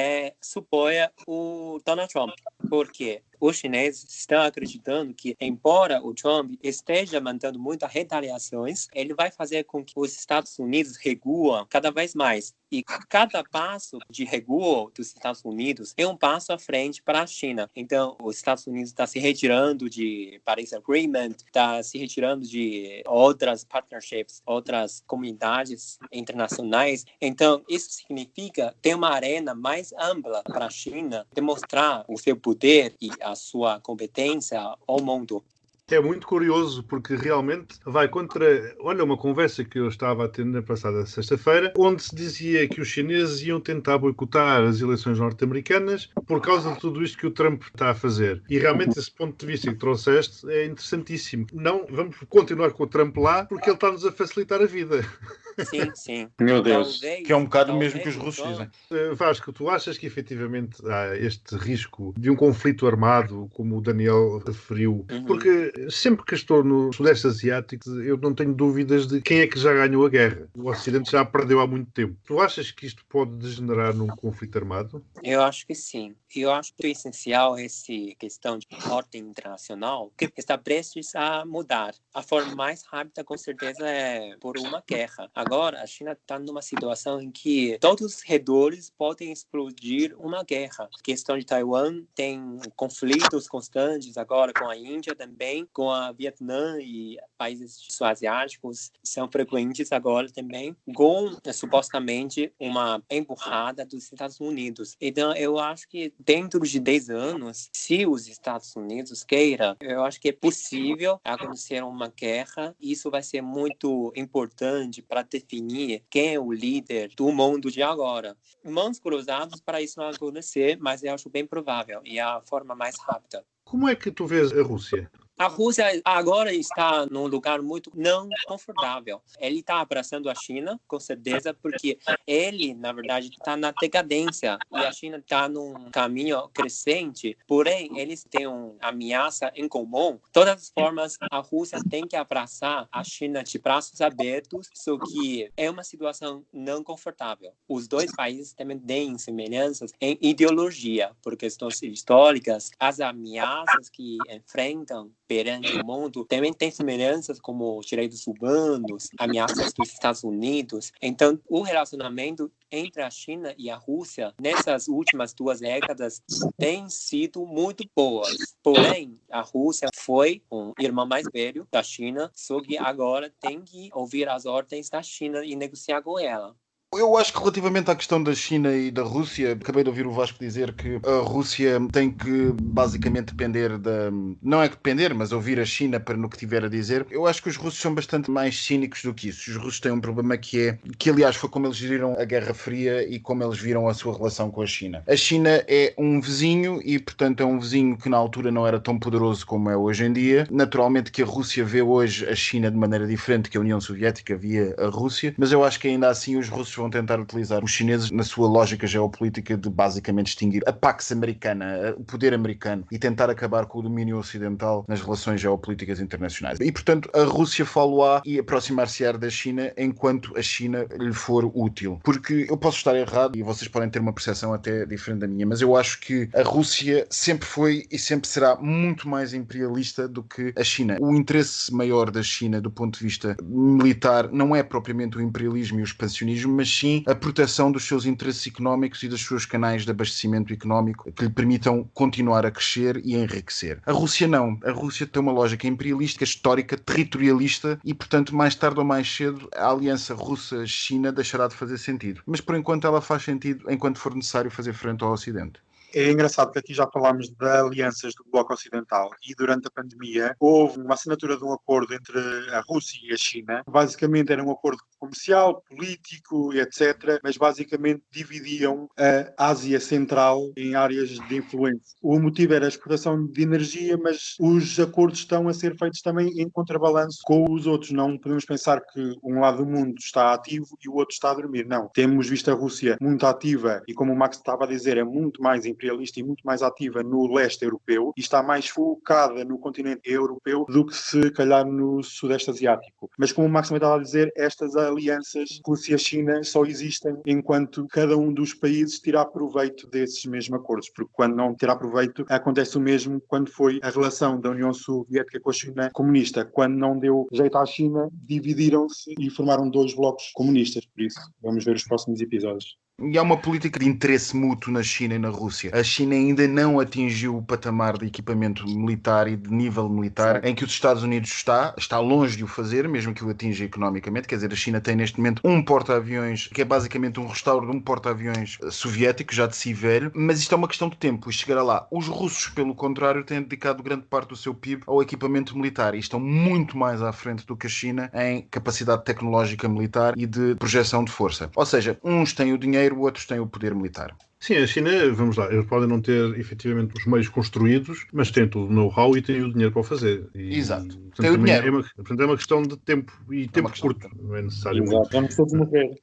supoia o Donald Trump. Por quê? Os chineses estão acreditando que, embora o Trump esteja mandando muitas retaliações, ele vai fazer com que os Estados Unidos recuam cada vez mais. E cada passo de recuo dos Estados Unidos é um passo à frente para a China. Então, os Estados Unidos está se retirando de Paris Agreement, está se retirando de outras partnerships, outras comunidades internacionais. Então, isso significa ter uma arena mais ampla para a China demonstrar o seu poder e a sua competência ao mundo. É muito curioso, porque realmente vai contra... Olha, uma conversa que eu estava a ter na passada sexta-feira, onde se dizia que os chineses iam tentar boicotar as eleições norte-americanas por causa de tudo isto que o Trump está a fazer. E realmente esse ponto de vista que trouxeste é interessantíssimo. Não vamos continuar com o Trump lá, porque ele está-nos a facilitar a vida. Sim. Meu Deus. Que é um bocado o mesmo que os russos dizem. Vasco, tu achas que efetivamente há este risco de um conflito armado, como o Daniel referiu? Porque sempre que estou no Sudeste Asiático, eu não tenho dúvidas de quem é que já ganhou a guerra. O Ocidente já a perdeu há muito tempo. Tu achas que isto pode degenerar num conflito armado? Eu acho que sim. Eu acho que o essencial é essa questão de ordem internacional que está prestes a mudar. A forma mais rápida, com certeza, é por uma guerra. Agora, a China está numa situação em que todos os redores podem explodir uma guerra. A questão de Taiwan tem conflitos constantes agora com a Índia também, com a Vietnã e países sul-asiáticos são frequentes agora também, com supostamente uma empurrada dos Estados Unidos. Então, eu acho que dentro de 10 anos, se os Estados Unidos queiram, eu acho que é possível acontecer uma guerra. Isso vai ser muito importante para definir quem é o líder do mundo de agora. Mãos cruzadas para isso não acontecer, mas eu acho bem provável e é a forma mais rápida. Como é que tu vês a Rússia? A Rússia agora está num lugar muito não confortável. Ele está abraçando a China, com certeza, porque ele, na verdade, está na decadência e a China está num caminho crescente. Porém, eles têm uma ameaça em comum. De todas as formas, a Rússia tem que abraçar a China de braços abertos, só que é uma situação não confortável. Os dois países também têm semelhanças em ideologia, por questões históricas, as ameaças que enfrentam perante o mundo também tem semelhanças como direitos humanos, ameaças dos Estados Unidos. Então, o relacionamento entre a China e a Rússia nessas últimas 2 décadas tem sido muito boas. Porém, a Rússia foi um irmão mais velho da China, só que agora tem que ouvir as ordens da China e negociar com ela. Eu acho que relativamente à questão da China e da Rússia, acabei de ouvir o Vasco dizer que a Rússia tem que basicamente depender da... Não é que depender, mas ouvir a China para no que tiver a dizer. Eu acho que os russos são bastante mais cínicos do que isso. Os russos têm um problema que aliás foi como eles geriram a Guerra Fria e como eles viram a sua relação com a China. A China é um vizinho e, portanto, é um vizinho que na altura não era tão poderoso como é hoje em dia. Naturalmente que a Rússia vê hoje a China de maneira diferente que a União Soviética via a Rússia, mas eu acho que ainda assim os russos vão tentar utilizar os chineses na sua lógica geopolítica de basicamente extinguir a Pax Americana, o poder americano, e tentar acabar com o domínio ocidental nas relações geopolíticas internacionais. E, portanto, a Rússia falo-á e aproximar-se-á da China enquanto a China lhe for útil. Porque eu posso estar errado e vocês podem ter uma percepção até diferente da minha, mas eu acho que a Rússia sempre foi e sempre será muito mais imperialista do que a China. O interesse maior da China do ponto de vista militar não é propriamente o imperialismo e o expansionismo, mas sim a proteção dos seus interesses económicos e dos seus canais de abastecimento económico que lhe permitam continuar a crescer e a enriquecer. A Rússia não. A Rússia tem uma lógica imperialística, histórica, territorialista e, portanto, mais tarde ou mais cedo, a aliança russa-China deixará de fazer sentido. Mas, por enquanto, ela faz sentido enquanto for necessário fazer frente ao Ocidente. É engraçado que aqui já falámos de alianças do Bloco Ocidental e durante a pandemia houve uma assinatura de um acordo entre a Rússia e a China. Basicamente era um acordo comercial, político, etc. Mas basicamente dividiam a Ásia Central em áreas de influência. O motivo era a exportação de energia, mas os acordos estão a ser feitos também em contrabalanço com os outros. Não podemos pensar que um lado do mundo está ativo e o outro está a dormir. Não. Temos visto a Rússia muito ativa e, como o Max estava a dizer, é muito mais imperialista e muito mais ativa no leste europeu e está mais focada no continente europeu do que se calhar no sudeste asiático. Mas como o Max também estava a dizer, estas alianças Rússia-China só existem enquanto cada um dos países tirar proveito desses mesmos acordos, porque quando não tirar proveito acontece o mesmo quando foi a relação da União Soviética com a China comunista. Quando não deu jeito à China, dividiram-se e formaram 2 blocos comunistas. Por isso, vamos ver os próximos episódios. E há uma política de interesse mútuo na China e na Rússia. A China ainda não atingiu o patamar de equipamento militar e de nível militar em que os Estados Unidos está longe de o fazer, mesmo que o atinja economicamente. Quer dizer, a China tem neste momento um porta-aviões, que é basicamente um restauro de um porta-aviões soviético, já de si velho, mas isto é uma questão de tempo e chegará lá. Os russos, pelo contrário, têm dedicado grande parte do seu PIB ao equipamento militar e estão muito mais à frente do que a China em capacidade tecnológica militar e de projeção de força. Ou seja, uns têm o dinheiro, outros têm o poder militar. Sim, a China, vamos lá, eles podem não ter efetivamente os meios construídos, mas têm todo o know-how e têm o dinheiro para o fazer. Exato. Portanto, Tem o dinheiro. Portanto, é uma questão de tempo e tempo curto, não é necessário muito. Vamos todos morrer.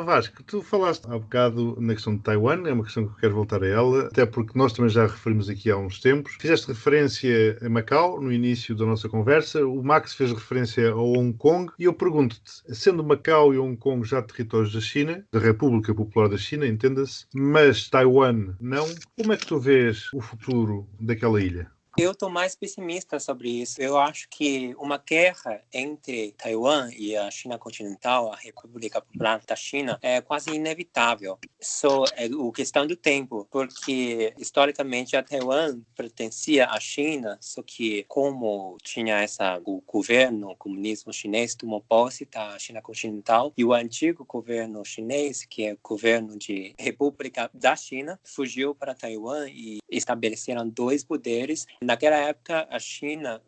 Vasco, tu falaste há bocado na questão de Taiwan, é uma questão que eu quero voltar a ela, até porque nós também já referimos aqui há uns tempos. Fizeste referência a Macau no início da nossa conversa, o Max fez referência a Hong Kong e eu pergunto-te, sendo Macau e Hong Kong já territórios da China, da República Popular da China, entenda-se, mas Taiwan não, como é que tu vês o futuro daquela ilha? Eu estou mais pessimista sobre isso. Eu acho que uma guerra entre Taiwan e a China continental, a República Popular da China, é quase inevitável. Só é a questão do tempo, porque historicamente a Taiwan pertencia à China, só que como tinha o governo comunismo chinês tomou posse da China continental e o antigo governo chinês, que é o governo de República da China, fugiu para Taiwan e estabeleceram dois poderes. Naquela época, a China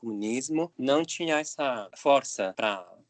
comunismo, não tinha essa força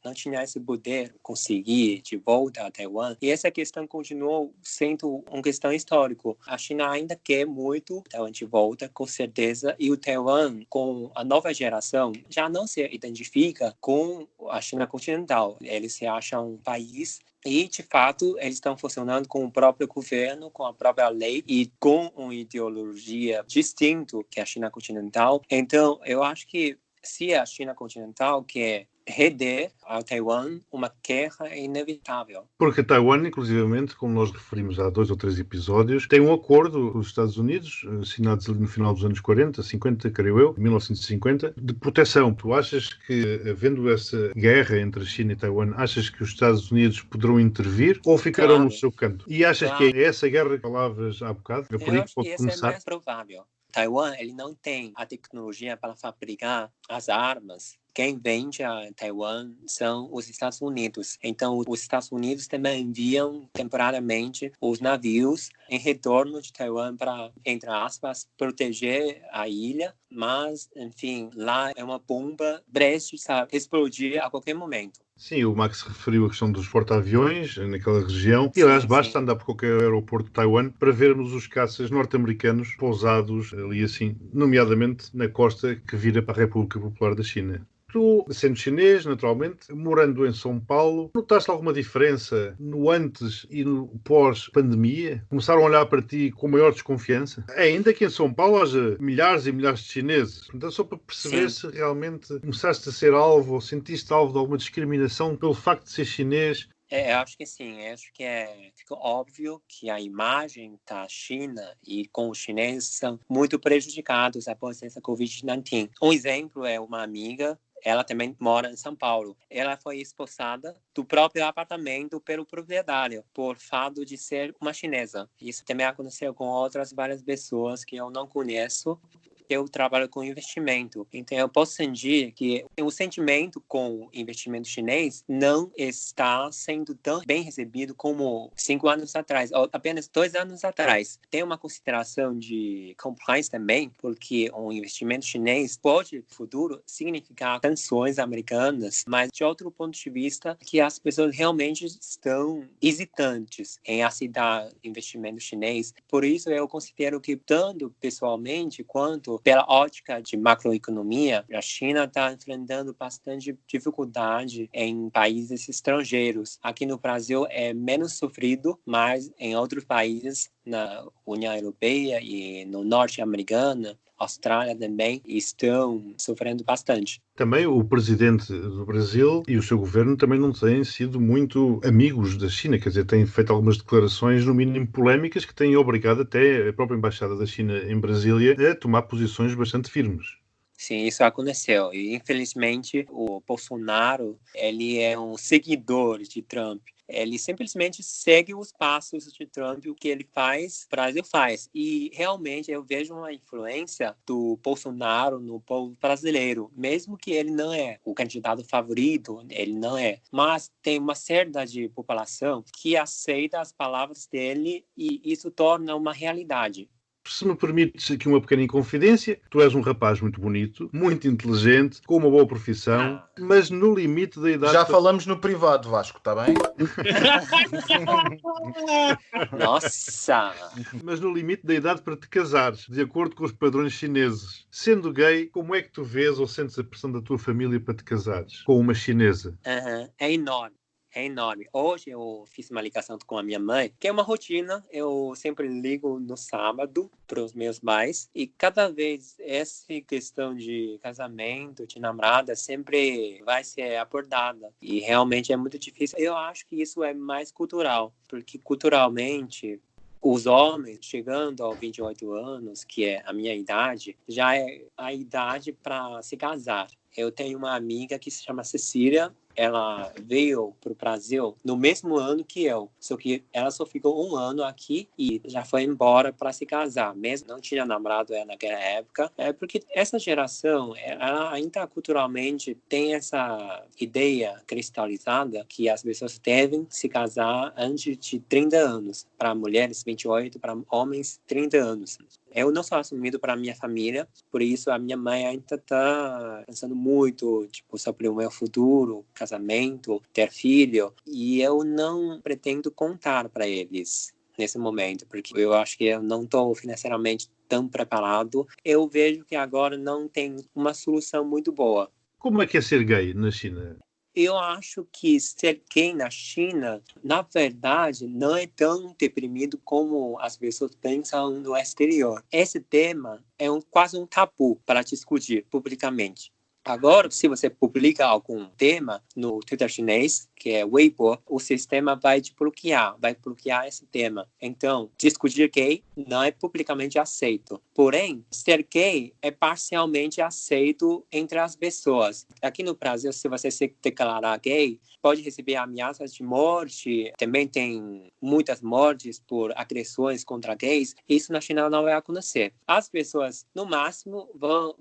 não tinha esse poder conseguir de volta a Taiwan. E essa questão continuou sendo uma questão histórica. A China ainda quer muito Taiwan de volta, com certeza. E o Taiwan, com a nova geração, já não se identifica com a China continental. Eles se acham um país e, de fato, eles estão funcionando com o próprio governo, com a própria lei e com uma ideologia distinta que a China continental. Então, eu acho que se a China continental quer render a Taiwan, uma guerra é inevitável. Porque Taiwan, inclusivamente, como nós referimos há 2 ou 3 episódios, tem um acordo com os Estados Unidos, assinados ali no final dos anos 40, 50, creio eu, 1950, de proteção. Tu achas que, havendo essa guerra entre a China e Taiwan, achas que os Estados Unidos poderão intervir ou ficarão no seu canto? E achas que é essa guerra que falavas há bocado? É por aí que pode começar? É mais provável. Taiwan, ele não tem a tecnologia para fabricar as armas. Quem vende a Taiwan são os Estados Unidos. Então, os Estados Unidos também enviam temporariamente os navios em retorno de Taiwan para, entre aspas, proteger a ilha. Mas, enfim, lá é uma bomba prestes a explodir a qualquer momento. Sim, o Max referiu a questão dos porta-aviões naquela região. E, aliás, basta andar por qualquer aeroporto de Taiwan para vermos os caças norte-americanos pousados ali assim, nomeadamente na costa que vira para a República Popular da China. Tu, sendo chinês, naturalmente, morando em São Paulo, notaste alguma diferença no antes e no pós-pandemia? Começaram a olhar para ti com maior desconfiança? Ainda que em São Paulo haja milhares e milhares de chineses. Então, só para perceber se realmente começaste a ser alvo ou sentiste alvo de alguma discriminação pelo facto de ser chinês. Eu acho que sim, acho que fica óbvio que a imagem da China e com os chineses são muito prejudicados após essa Covid-19. Um exemplo é uma amiga, ela também mora em São Paulo. Ela foi expulsada do próprio apartamento pelo proprietário, por fato de ser uma chinesa. Isso também aconteceu com outras várias pessoas que eu não conheço. Eu trabalho com investimento, então eu posso sentir que o sentimento com o investimento chinês não está sendo tão bem recebido como 5 anos atrás, ou apenas 2 anos atrás. Tem uma consideração de compliance também, porque um investimento chinês pode, no futuro, significar sanções americanas, mas de outro ponto de vista, que as pessoas realmente estão hesitantes em aceitar investimento chinês. Por isso, eu considero que, tanto pessoalmente quanto pela ótica de macroeconomia, a China está enfrentando bastante dificuldade em países estrangeiros. Aqui no Brasil é menos sofrido, mas em outros países, na União Europeia e no Norte Americana, Austrália também, estão sofrendo bastante. Também o presidente do Brasil e o seu governo também não têm sido muito amigos da China, quer dizer, têm feito algumas declarações, no mínimo polémicas, que têm obrigado até a própria Embaixada da China em Brasília a tomar posições bastante firmes. Sim, isso aconteceu. E, infelizmente, o Bolsonaro, ele é um seguidor de Trump. Ele simplesmente segue os passos de Trump, o que ele faz, o Brasil faz. E realmente eu vejo uma influência do Bolsonaro no povo brasileiro, mesmo que ele não é o candidato favorito, ele não é. Mas tem uma certa de população que aceita as palavras dele e isso torna uma realidade. Se me permites aqui uma pequena inconfidência, tu és um rapaz muito bonito, muito inteligente, com uma boa profissão, mas no limite da idade... Já falamos no privado, Vasco, está bem? Nossa! Mas no limite da idade para te casares, de acordo com os padrões chineses. Sendo gay, como é que tu vês ou sentes a pressão da tua família para te casares com uma chinesa? É enorme. É enorme. Hoje eu fiz uma ligação com a minha mãe, que é uma rotina. Eu sempre ligo no sábado para os meus pais. E cada vez essa questão de casamento, de namorada, sempre vai ser abordada. E realmente é muito difícil. Eu acho que isso é mais cultural. Porque culturalmente, os homens chegando aos 28 anos, que é a minha idade, já é a idade para se casar. Eu tenho uma amiga que se chama Cecília. Ela veio para o Brasil no mesmo ano que eu, só que ela só ficou 1 ano aqui e já foi embora para se casar, mesmo não tinha namorado ela naquela época. É porque essa geração, ela ainda culturalmente tem essa ideia cristalizada que as pessoas devem se casar antes de 30 anos, para mulheres 28, para homens 30 anos. Eu não sou assumido para a minha família, por isso a minha mãe ainda está pensando muito sobre o meu futuro, casamento, ter filho, e eu não pretendo contar para eles nesse momento, porque eu acho que eu não estou financeiramente tão preparado. Eu vejo que agora não tem uma solução muito boa. Como é que é ser gay na China? Eu acho que ser gay na China, na verdade, não é tão deprimido como as pessoas pensam no exterior. Esse tema é quase um tabu para discutir publicamente. Agora, se você publica algum tema no Twitter chinês, que é Weibo, o sistema vai te bloquear esse tema. Então, discutir gay não é publicamente aceito. Porém, ser gay é parcialmente aceito entre as pessoas. Aqui no Brasil, se você se declarar gay, pode receber ameaças de morte. Também tem muitas mortes por agressões contra gays. Isso na China não vai acontecer. As pessoas, no máximo, vão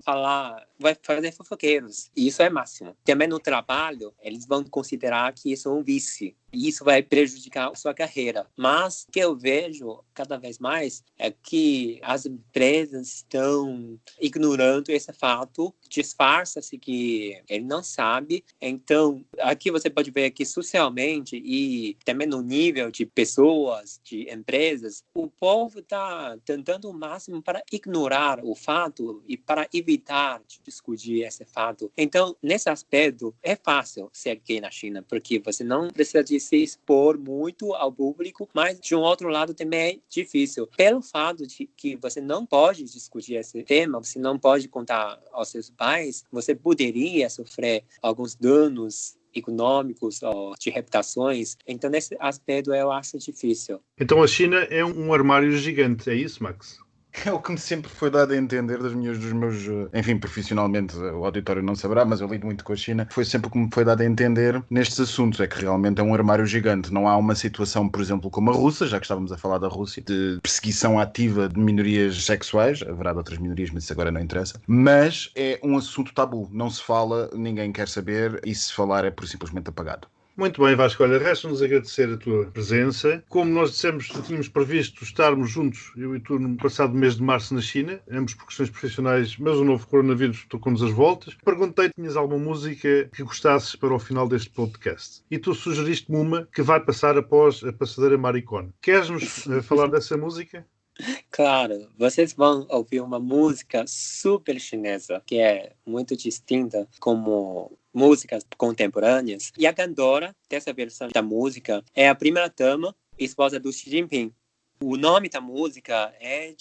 fazer fofoqueiros. Isso é máximo. Também no trabalho, eles vão considerar que isso é um vício. E isso vai prejudicar a sua carreira. Mas o que eu vejo cada vez mais é que as empresas estão ignorando esse fato, disfarça-se que ele não sabe. Então, aqui você pode ver que socialmente e também no nível de pessoas, de empresas, o povo está tentando o máximo para ignorar o fato e para evitar de discutir esse fato. Então, nesse aspecto, é fácil ser gay na China, porque você não precisa de se expor muito ao público, mas de um outro lado também é difícil. Pelo fato de que você não pode discutir esse tema, você não pode contar aos seus pais, você poderia sofrer alguns danos econômicos ou de reputações. Então, nesse aspecto, eu acho difícil. Então, a China é um armário gigante, é isso, Max? É o que me sempre foi dado a entender dos meus, enfim, profissionalmente o auditório não saberá, mas eu lido muito com a China, foi sempre o que me foi dado a entender nestes assuntos, é que realmente é um armário gigante. Não há uma situação, por exemplo, como a Rússia, já que estávamos a falar da Rússia, de perseguição ativa de minorias sexuais, haverá de outras minorias, mas isso agora não interessa, mas é um assunto tabu, não se fala, ninguém quer saber, e se falar é por simplesmente apagado. Muito bem, Vasco. Olha, resta-nos agradecer a tua presença. Como nós dissemos, tínhamos previsto estarmos juntos, eu e tu, no passado mês de março na China, ambos por questões profissionais, mas o novo coronavírus tocou-nos as voltas. Perguntei-te se tinhas alguma música que gostasses para o final deste podcast. E tu sugeriste-me uma que vai passar após a passadeira Maricona. Queres-nos falar dessa música? Claro, vocês vão ouvir uma música super chinesa, que é muito distinta como músicas contemporâneas. E a cantora dessa versão da música é a primeira-dama, esposa do Xi Jinping. O nome da música é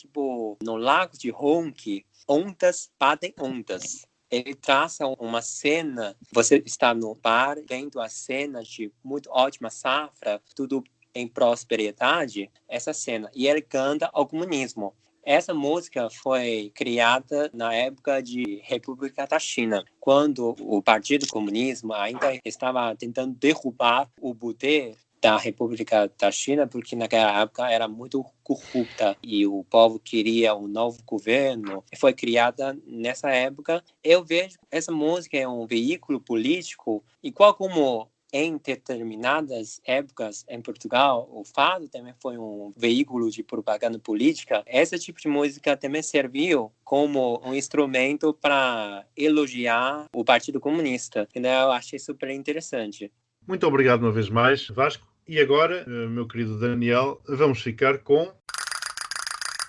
no Lago de Honki, ondas batem ondas. Ele traça uma cena, você está no bar, vendo a cena de muito ótima safra, tudo em prosperidade, essa cena. E ele canta ao comunismo. Essa música foi criada na época de República da China, quando o Partido Comunismo ainda estava tentando derrubar o poder da República da China, porque naquela época era muito corrupta e o povo queria um novo governo. Foi criada nessa época. Eu vejo essa música é um veículo político, igual como em determinadas épocas em Portugal, o fado também foi um veículo de propaganda política. Esse tipo de música também serviu como um instrumento para elogiar o Partido Comunista. Eu achei super interessante. Muito obrigado uma vez mais, Vasco. E agora, meu querido Daniel, vamos ficar com...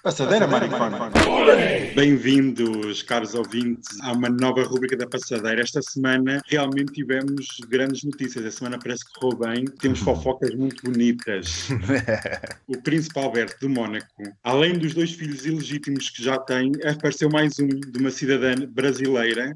Passadeira Maricona. Bem-vindos, caros ouvintes, a uma nova rubrica da Passadeira. Esta semana realmente tivemos grandes notícias. A semana parece que correu bem. Temos fofocas muito bonitas. O príncipe Alberto de Mónaco, além dos 2 filhos ilegítimos que já tem, apareceu mais um de uma cidadã brasileira.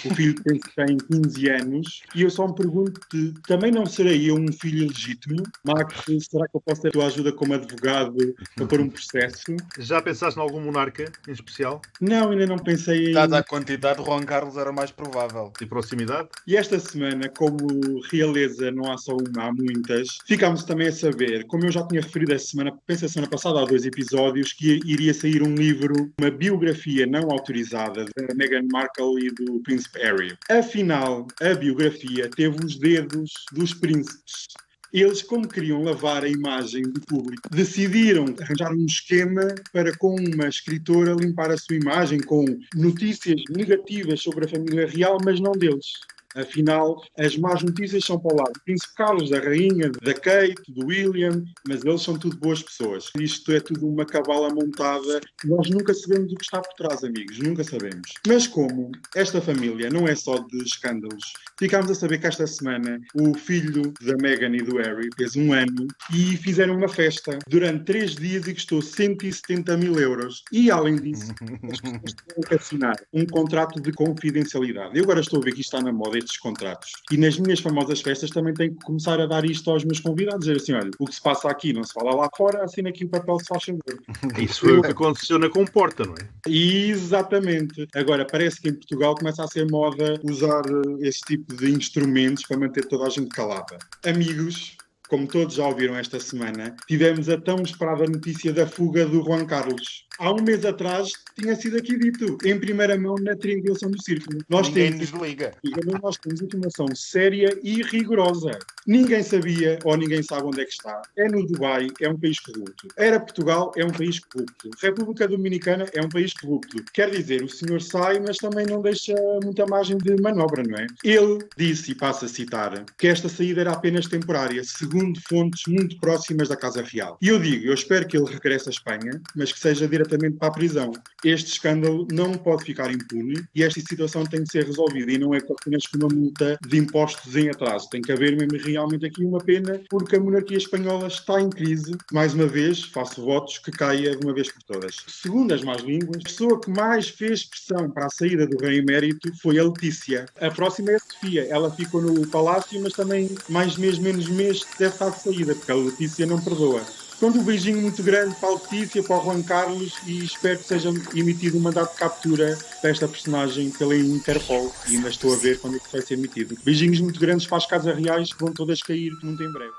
O filho tem 15 anos. E eu só me pergunto, também não serei eu um filho ilegítimo? Max, será que eu posso ter a tua ajuda como advogado para pôr um processo? Já pensaste em algum monarca em especial? Não, ainda não pensei em... Dada a quantidade, Juan Carlos era mais provável. De proximidade? E esta semana, como realeza não há só uma, há muitas, ficámos também a saber, como eu já tinha referido a semana passada, há 2 episódios, que iria sair um livro, uma biografia não autorizada da Meghan Markle e do príncipe Harry. Afinal, a biografia teve os dedos dos príncipes. Eles, como queriam lavar a imagem do público, decidiram arranjar um esquema para, com uma escritora, limpar a sua imagem com notícias negativas sobre a família real, mas não deles. Afinal, as más notícias são para o lado do príncipe Carlos, da rainha, da Kate, do William, mas eles são tudo boas pessoas. Isto é tudo uma cabala montada. Nós nunca sabemos o que está por trás, amigos. Nunca sabemos. Mas como esta família não é só de escândalos, ficámos a saber que esta semana o filho da Meghan e do Harry fez 1 ano e fizeram uma festa durante 3 dias e custou 170 mil euros. E, além disso, as pessoas tiveram que assinar um contrato de confidencialidade. Eu agora estou a ver que isto está na moda, estes contratos. E nas minhas famosas festas também tenho que começar a dar isto aos meus convidados. Dizer assim, olha, o que se passa aqui não se fala lá fora, assina aqui o papel, se faz favor. Isso foi o que aconteceu na Comporta, não é? Exatamente. Agora, parece que em Portugal começa a ser moda usar esse tipo de instrumentos para manter toda a gente calada. Amigos, como todos já ouviram esta semana, tivemos a tão esperada notícia da fuga do Juan Carlos. Há 1 mês atrás tinha sido aqui dito, em primeira mão, na triangulação do círculo. Ninguém nos liga. Nós temos informação séria e rigorosa. Ninguém sabia ou ninguém sabe onde é que está. É no Dubai, é um país corrupto. Era Portugal, é um país corrupto. República Dominicana é um país corrupto. Quer dizer, o senhor sai, mas também não deixa muita margem de manobra, não é? Ele disse, e passo a citar, que esta saída era apenas temporária, segundo fontes muito próximas da Casa Real. E eu digo, eu espero que ele regresse à Espanha, mas que seja diretamente para a prisão. Este escândalo não pode ficar impune e esta situação tem de ser resolvida e não é apenas com uma multa de impostos em atraso. Tem que haver mesmo realmente aqui uma pena, porque a monarquia espanhola está em crise. Mais uma vez, faço votos que caia de uma vez por todas. Segundo as más línguas, a pessoa que mais fez pressão para a saída do rei emérito foi a Letícia. A próxima é a Sofia. Ela ficou no palácio, mas também mais mês, menos mês, deve estar de saída, porque a Letícia não perdoa. Portanto, um beijinho muito grande para a Letícia, para o Juan Carlos e espero que seja emitido um mandato de captura para esta personagem pela Interpol. E ainda estou a ver quando é que vai ser emitido. Beijinhos muito grandes para as Casas Reais que vão todas cair muito em breve.